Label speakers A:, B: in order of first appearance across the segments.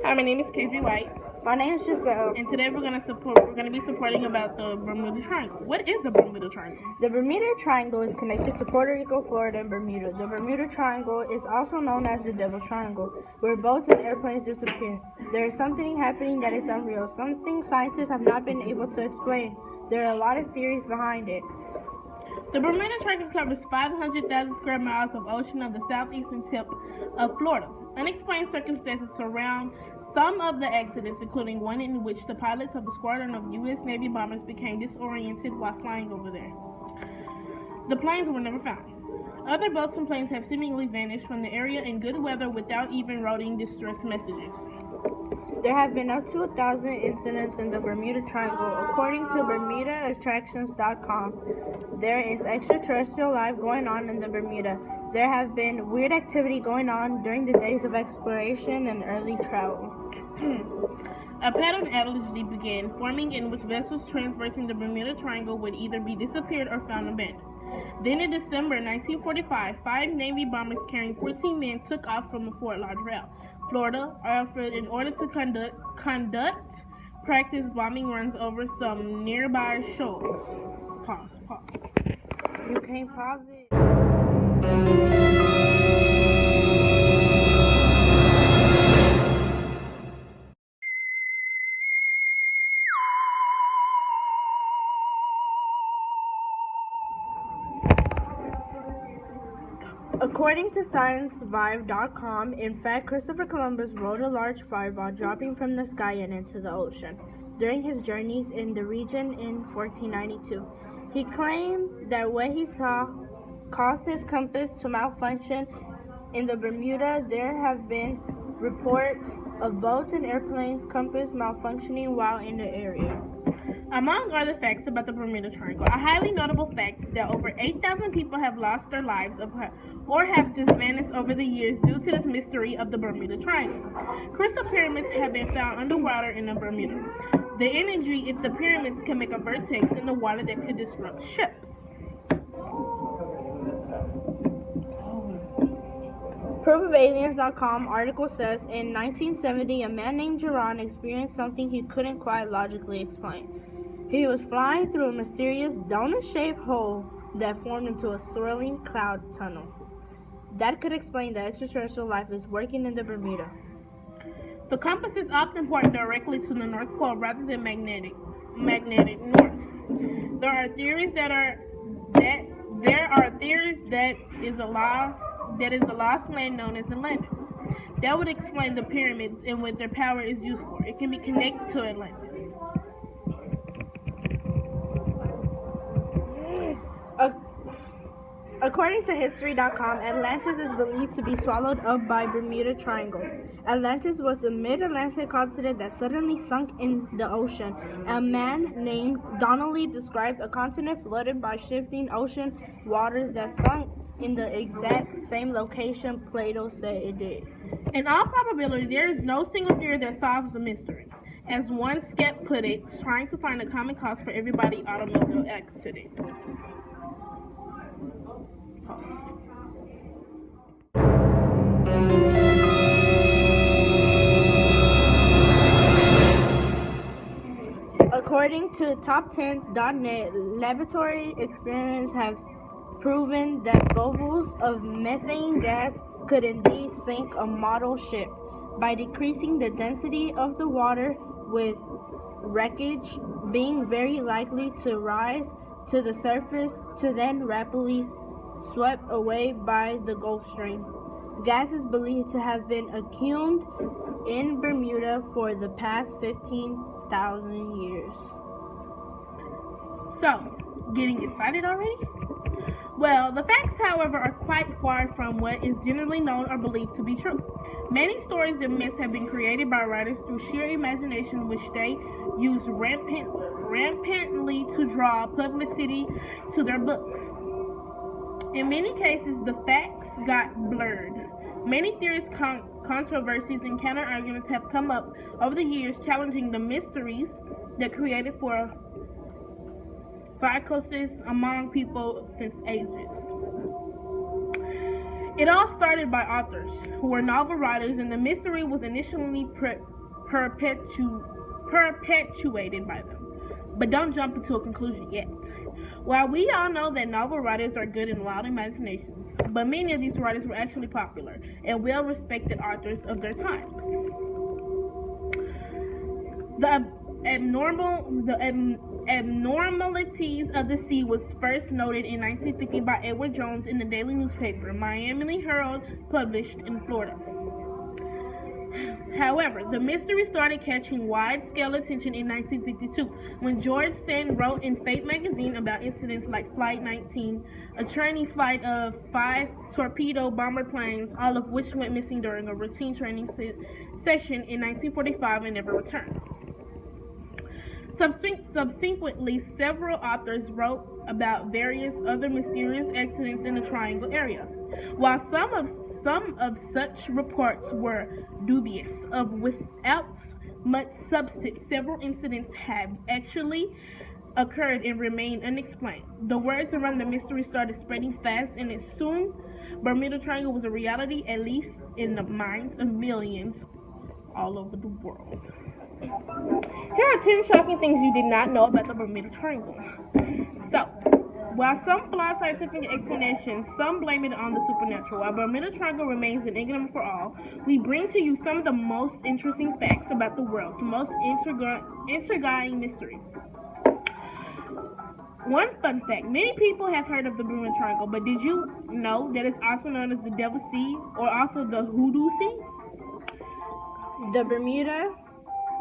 A: Hi, my name is Kaydre White,
B: My name is Gisselle.
A: and today we're gonna be supporting about the Bermuda Triangle. What is the Bermuda Triangle?
B: The Bermuda Triangle is connected to Puerto Rico, Florida, and Bermuda. The Bermuda Triangle is also known as the Devil's Triangle, where boats and airplanes disappear. There is something happening that is unreal, something scientists have not been able to explain. There are a lot of theories behind it.
A: The Bermuda Triangle covers 500,000 square miles of ocean on the southeastern tip of Florida. Unexplained circumstances surround some of the accidents, including one in which the pilots of a squadron of U.S. Navy bombers became disoriented while flying over there. The planes were never found. Other boats and planes have seemingly vanished from the area in good weather without even writing distress messages.
B: There have been up to 1,000 incidents in the Bermuda Triangle. According to bermudaattractions.com, there is extraterrestrial life going on in the Bermuda. There have been weird activity going on during the days of exploration and early travel.
A: A pattern allegedly began forming in which vessels traversing the Bermuda Triangle would either be disappeared or found abandoned. Then in December 1945, 5 Navy bombers carrying 14 men took off from the Fort Lauderdale, Florida, in order to conduct practice bombing runs over some nearby shoals. Pause.
B: You can't pause it. According to ScienceVive.com, in fact, Christopher Columbus rode a large fireball dropping from the sky and into the ocean during his journeys in the region in 1492. He claimed that what he saw caused his compass to malfunction. In the Bermuda, there have been reports of boats and airplanes' compass malfunctioning while in the area.
A: Among other facts about the Bermuda Triangle, a highly notable fact is that over 8,000 people have lost their lives or have just vanished over the years due to this mystery of the Bermuda Triangle. Crystal pyramids have been found underwater in the Bermuda. The energy if the pyramids can make a vortex in the water that could disrupt ships.
B: ProofOfAliens.com article says, in 1970, a man named Jerron experienced something he couldn't quite logically explain. He was flying through a mysterious donut-shaped hole that formed into a swirling cloud tunnel. That could explain that extraterrestrial life is working in the Bermuda.
A: The compass is often pointed directly to the North Pole rather than magnetic north. There are theories that is a lost land known as Atlantis. That would explain the pyramids and what their power is used for. It can be connected to Atlantis.
B: According to History.com, Atlantis is believed to be swallowed up by Bermuda Triangle. Atlantis was a mid-Atlantic continent that suddenly sunk in the ocean. A man named Donnelly described a continent flooded by shifting ocean waters that sunk in the exact same location Plato said it did.
A: In all probability, there is no single theory that solves the mystery. As one skeptic put it, trying to find a common cause for everybody's automobile accidents.
B: According to TopTens.net, laboratory experiments have proven that bubbles of methane gas could indeed sink a model ship by decreasing the density of the water, with wreckage being very likely to rise to the surface to then rapidly swept away by the Gulf Stream. Gas is believed to have been accumulated in Bermuda for the past 15,000 years.
A: So, getting excited already? Well, the facts, however, are quite far from what is generally known or believed to be true. Many stories and myths have been created by writers through sheer imagination, which they use rampantly to draw publicity to their books. In many cases, the facts got blurred. Many theories, controversies, and counter-arguments have come up over the years challenging the mysteries that created for psychosis among people since ages. It all started by authors who were novel writers, and the mystery was initially perpetuated by them. But don't jump into a conclusion yet. While we all know that novel writers are good and wild imaginations, but many of these writers were actually popular and well-respected authors of their times. The abnormalities of the sea was first noted in 1950 by Edward Jones in the daily newspaper Miami Herald, published in Florida. However, the mystery started catching wide-scale attention in 1952 when George Sand wrote in Fate magazine about incidents like Flight 19, a training flight of 5 torpedo bomber planes, all of which went missing during a routine training session in 1945 and never returned. Subsequently, several authors wrote about various other mysterious accidents in the Triangle area. While some of such reports were dubious without much substance, several incidents have actually occurred and remain unexplained. The words around the mystery started spreading fast, and it soon Bermuda Triangle was a reality, at least in the minds of millions all over the world. Here are 10 shocking things you did not know about the Bermuda Triangle. So, while some flawed scientific explanations, some blame it on the supernatural. While Bermuda Triangle remains an enigma for all, we bring to you some of the most interesting facts about the world's most intriguing mystery. One fun fact: many people have heard of the Bermuda Triangle, but did you know that it's also known as the Devil's Sea or also the Hoodoo Sea?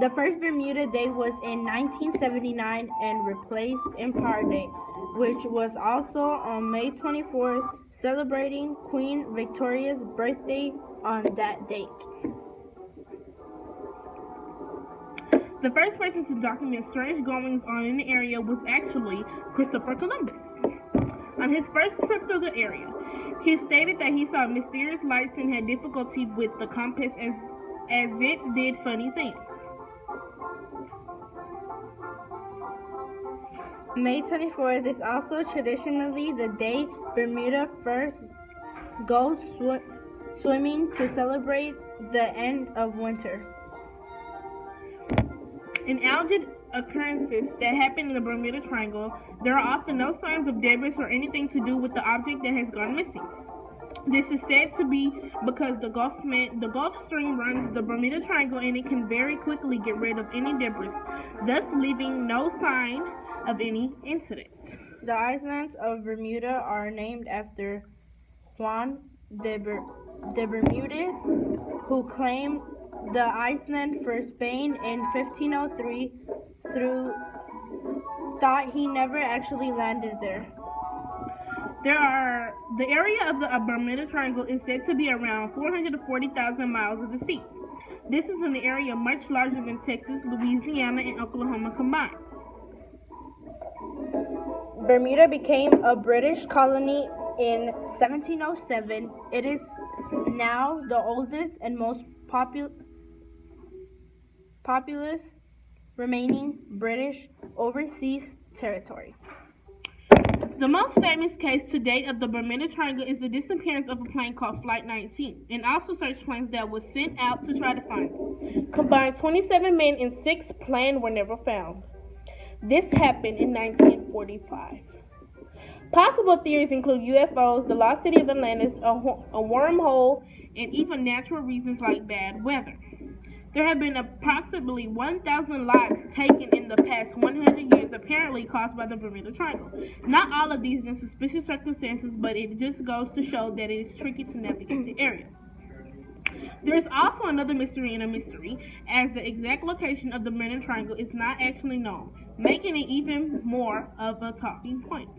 B: The first Bermuda Day was in 1979 and replaced Empire Day, which was also on May 24th, celebrating Queen Victoria's birthday on that date.
A: The first person to document strange goings on in the area was actually Christopher Columbus. On his first trip through the area, he stated that he saw mysterious lights and had difficulty with the compass as it did funny things.
B: May 24th is also traditionally the day Bermuda first goes swimming to celebrate the end of winter.
A: In alleged occurrences that happen in the Bermuda Triangle, there are often no signs of debris or anything to do with the object that has gone missing. This is said to be because the Gulf Stream runs the Bermuda Triangle and it can very quickly get rid of any debris, thus leaving no sign of any incident.
B: The islands of Bermuda are named after Juan de Bermudez, who claimed the island for Spain in 1503 thought he never actually landed there.
A: The area of the Bermuda Triangle is said to be around 440,000 miles of the sea. This is an area much larger than Texas, Louisiana, and Oklahoma combined.
B: Bermuda became a British colony in 1707. It is now the oldest and most populous remaining British overseas territory.
A: The most famous case to date of the Bermuda Triangle is the disappearance of a plane called Flight 19, and also search planes that were sent out to try to find it. Combined 27 men and 6 planes were never found. This happened in 1945. Possible theories include UFOs, the lost city of Atlantis, a wormhole, and even natural reasons like bad weather. There have been approximately 1,000 lives taken in the past 100 years, apparently caused by the Bermuda Triangle. Not all of these in suspicious circumstances, but it just goes to show that it is tricky to navigate the area. There is also another mystery in a mystery, as the exact location of the Bermuda Triangle is not actually known, making it even more of a talking point.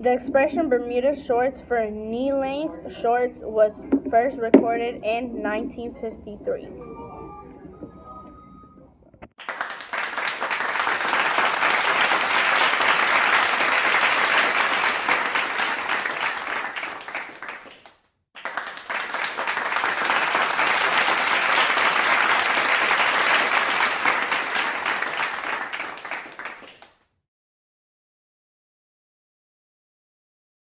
B: The expression Bermuda shorts for knee-length shorts was first recorded in 1953.